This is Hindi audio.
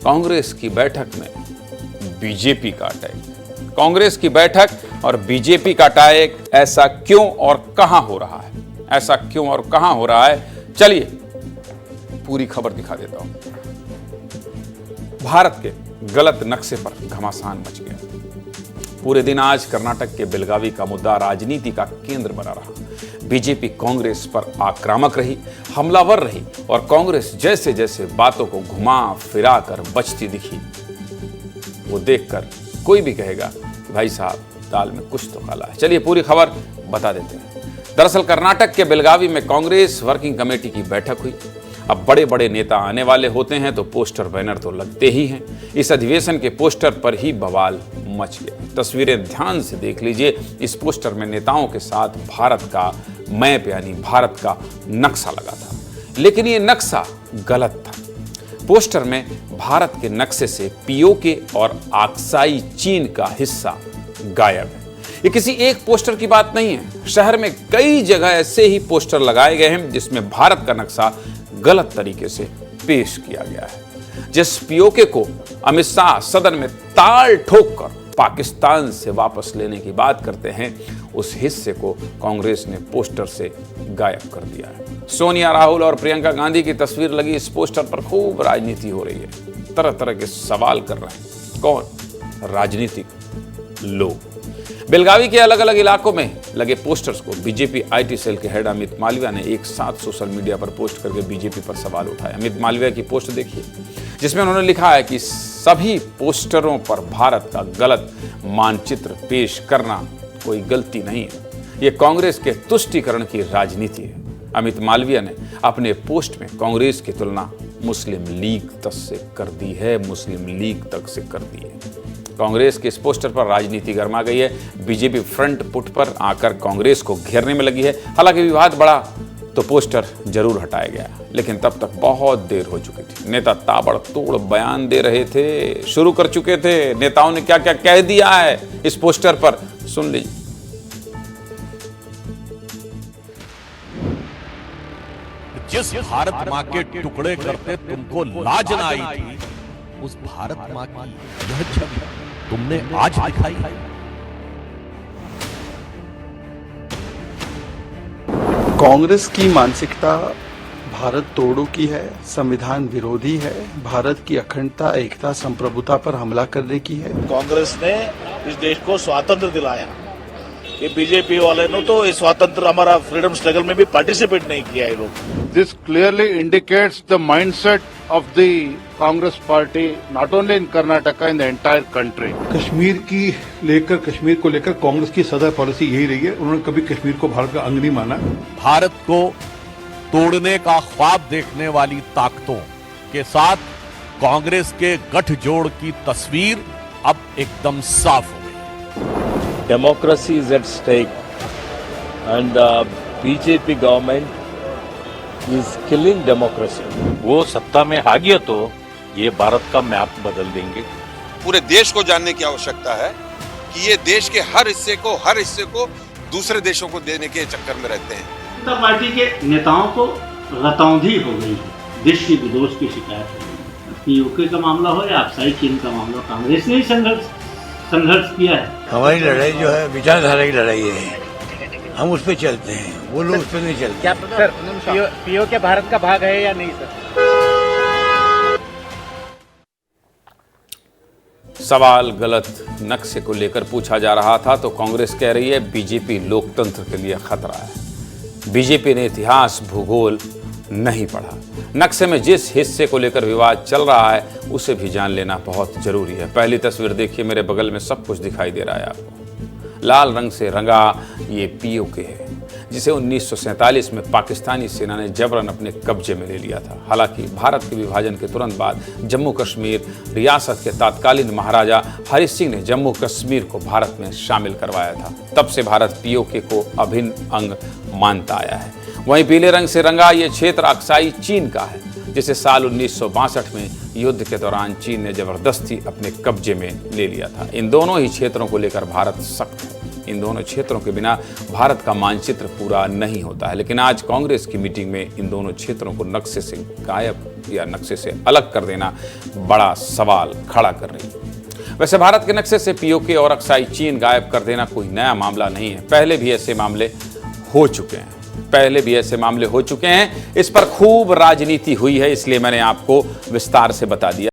कांग्रेस की बैठक में बीजेपी का अटैक। कांग्रेस की बैठक और बीजेपी का अटैक, ऐसा क्यों और कहां हो रहा है? ऐसा क्यों और कहां हो रहा है, चलिए पूरी खबर दिखा देता हूं। भारत के गलत नक्शे पर घमासान मच गया। पूरे दिन आज कर्नाटक के बेलगावी का मुद्दा राजनीति का केंद्र बना रहा। बीजेपी कांग्रेस पर आक्रामक रही, हमलावर रही और कांग्रेस जैसे जैसे बातों को घुमा फिरा कर बचती दिखी, वो देखकर कोई भी कहेगा कि भाई साहब दाल में कुछ तो काला है। चलिए पूरी खबर बता देते हैं। दरअसल कर्नाटक के बेलगावी में कांग्रेस वर्किंग कमेटी की बैठक हुई। अब बड़े बड़े नेता आने वाले होते हैं तो पोस्टर बैनर तो लगते ही हैं। इस अधिवेशन के पोस्टर पर ही बवाल मच गया। तस्वीरें ध्यान से देख लीजिए। इस पोस्टर में नेताओं के साथ भारत का मैप यानी भारत का नक्शा लगा था, लेकिन ये नक्शा गलत था। पोस्टर में भारत के नक्शे से पीओके और आक्साई चीन का हिस्सा गायब है। ये किसी एक पोस्टर की बात नहीं है। शहर में कई जगह ऐसे ही पोस्टर लगाए गए हैं जिसमें भारत का नक्शा गलत तरीके से पेश किया गया है। जिस पीओके को अमित शाह सदन में ताल ठोककर पाकिस्तान से वापस लेने की बात करते हैं, उस हिस्से को कांग्रेस ने पोस्टर से गायब कर दिया है। सोनिया, राहुल और प्रियंका गांधी की तस्वीर लगी इस पोस्टर पर खूब राजनीति हो रही है। तरह तरह के सवाल कर रहे हैं। कौन? राजनीतिक लोग। बेलगावी के अलग अलग इलाकों में लगे पोस्टर्स को बीजेपी आईटी सेल के हेड अमित मालविया ने एक साथ सोशल मीडिया पर पोस्ट करके बीजेपी पर सवाल उठाया। अमित मालविया की पोस्ट देखिए, जिसमें उन्होंने लिखा है कि सभी पोस्टरों पर भारत का गलत मानचित्र पेश करना कोई गलती नहीं है, ये कांग्रेस के तुष्टीकरण की राजनीति है। अमित मालविया ने अपने पोस्ट में कांग्रेस की तुलना मुस्लिम लीग तक से कर दी है। मुस्लिम लीग तक से कर दी है। कांग्रेस के इस पोस्टर पर राजनीति गर्मा गई है। बीजेपी फ्रंट फुट पर आकर कांग्रेस को घेरने में लगी है। हालांकि विवाद बढ़ा तो पोस्टर जरूर हटाया गया, लेकिन तब तक बहुत देर हो चुकी थी। नेता ताबड़तोड़ बयान दे रहे थे, शुरू कर चुके थे। नेताओं ने क्या क्या कह दिया है इस पोस्टर पर, सुन लीजिए। जिस भारत माँ के टुकड़े करते तुमको लाज न आई थी, उस भारत माँ की यह छवि तुमने आज दिखाई। कांग्रेस की मानसिकता भारत तोड़ो की है, संविधान विरोधी है, भारत की अखंडता, एकता, संप्रभुता पर हमला करने की है। कांग्रेस ने इस देश को स्वातंत्र दिलाया। ये बीजेपी वाले ने तो इस स्वातंत्र हमारा फ्रीडम स्ट्रगल में भी पार्टिसिपेट नहीं किया है लोग। This clearly indicates the mindset of the Congress party, not only in Karnataka, in the entire country. Kashmir को लेकर कांग्रेस की सदा पॉलिसी यही रही है। उन्होंने कभी कश्मीर को भारत का अंग नहीं माना। भारत को तोड़ने का ख्वाब देखने वाली ताकतों के साथ कांग्रेस के गठजोड़ की तस्वीर अब एकदम साफ हो गई। Democracy is at stake, and the BJP government is killing democracy. वो सत्ता में आ गया तो ये भारत का मैप बदल देंगे। पूरे देश को जानने की आवश्यकता है कि ये देश के हर हिस्से को दूसरे देशों को देने के चक्कर में रहते हैं। जनता पार्टी के नेताओं को रतौंधी हो गई है, दृष्टि विदोष की शिकायत हो गई है। पीओके का मामला हो या आक्साई चीन का मामला, कांग्रेस ने ही संघर्ष किया है। हमारी लड़ाई जो है विचारधारा की लड़ाई है, हम उस पर चलते हैं, वो लोग उस पर नहीं चलते। क्या सर पीओके भारत का भाग है या नहीं सर? सवाल गलत नक्शे को लेकर पूछा जा रहा था तो कांग्रेस कह रही है बीजेपी लोकतंत्र के लिए खतरा है। बीजेपी ने इतिहास भूगोल नहीं पढ़ा। नक्शे में जिस हिस्से को लेकर विवाद चल रहा है उसे भी जान लेना बहुत जरूरी है। पहली तस्वीर देखिए, मेरे बगल में सब कुछ दिखाई दे रहा है आपको। लाल रंग से रंगा ये पीओके है, जिसे 1947 में पाकिस्तानी सेना ने जबरन अपने कब्जे में ले लिया था। हालांकि भारत के विभाजन के तुरंत बाद जम्मू कश्मीर रियासत के तत्कालीन महाराजा हरि सिंह ने जम्मू कश्मीर को भारत में शामिल करवाया था। तब से भारत पीओके को अभिन्न अंग मानता आया है। वहीं पीले रंग से रंगा ये क्षेत्र अक्साई चीन का है, जिसे साल 1962 में युद्ध के दौरान चीन ने जबरदस्ती अपने कब्जे में ले लिया था। इन दोनों ही क्षेत्रों को लेकर भारत सख्त है। इन दोनों क्षेत्रों के बिना भारत का मानचित्र पूरा नहीं होता है। लेकिन आज कांग्रेस की मीटिंग में इन दोनों क्षेत्रों को नक्शे से गायब या नक्शे से अलग कर देना बड़ा सवाल खड़ा कर रही है। वैसे भारत के नक्शे से पीओके और अक्साई चीन गायब कर देना कोई नया मामला नहीं है। पहले भी ऐसे मामले हो चुके हैं। इस पर खूब राजनीति हुई है, इसलिए मैंने आपको विस्तार से बता दिया।